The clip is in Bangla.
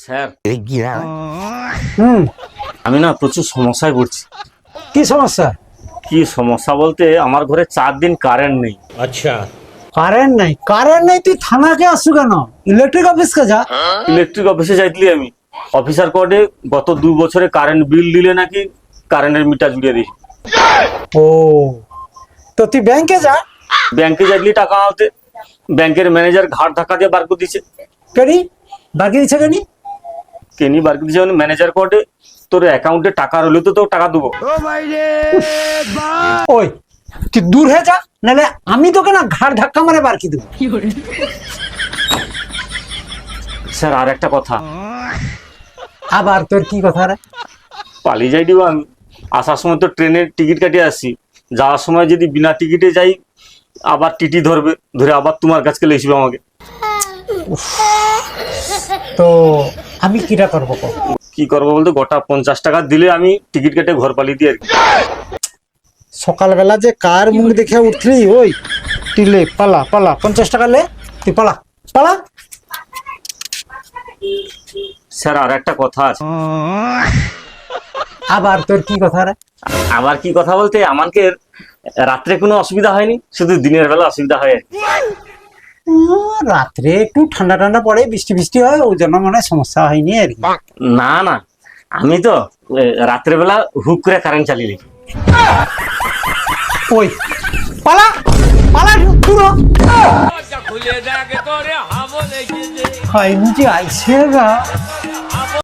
স্যার হুম, আমি না প্রচুর সমস্যায় পড়ছি। কি সমস্যা? কি সমস্যা বলতে আমার ঘরে 4 দিন কারেন্ট নেই। কারেন্ট নাই তুই থানাকে আসু কেন? ইলেকট্রিক অফিসকে যা। ইলেকট্রিক অফিসে যাইতলি আমি, অফিসার কোডে গত 2 বছরে কারেন্ট বিল দিলে নাকি কারেন্টের মিটার জুড়িয়ে দিই। ও, তো তুই ব্যাংকে যা। ব্যাংকে যাইতলি টাকা আনতে, ব্যাংকের ম্যানেজার ঘাট ধাক্কা দিয়ে বার করে দিচ্ছে। কেনি বাকি দিচ্ছে কেনি? কেনি বার করে দিচ্ছে মানে ম্যানেজার কোডে তোর অ্যাকাউন্টে টাকা রইলে তো তোর টাকা দেবো। ওই তুই দূর হয়ে যা, নাহলে আমি তোকে না ঘাড় ধাক্কা মারে বারকি দেবো। স্যার আর একটা কথা, আবার তোর কি কথা রে? পালিয়ে যাই দিব আমি। আসার সময় তো ট্রেনের টিকিট কাটিয়ে আসছি, যাওয়ার সময় যদি বিনা টিকিটে যাই আবার টিটি ধরবে, ধরে আবার তোমার কাছকে লেসবে আমাকে। তো আমি কিটা করবো? কি করবো বলতে গোটা 50 টাকা দিলে আমি টিকিট কেটে ঘর পালিয়ে দিই আর কি। সকালবেলা যে কার মুখ দেখে উঠলি, ওই তুই লে পালা পালা, 50 টাকা লে, তুই পালা পালা। স্যার আর একটা কথা আছে। আবার তোর কি কথা রে? আবার কি কথা বলতে আমাকে রাত্রে কোনো অসুবিধা হয়নি, শুধু দিনের বেলা অসুবিধা হয় আর কি। রাত্রে একটু ঠান্ডা ঠান্ডা পড়ে, বৃষ্টি বৃষ্টি হয়, ওই জন্য মনে হয় সমস্যা হয়নি আর কি। না না, আমি তো রাত্রে বেলা হুক করে কারেন্ট চালিয়ে দিই। ওই পালা পালা পুরো হয় নিজে আইসে গা।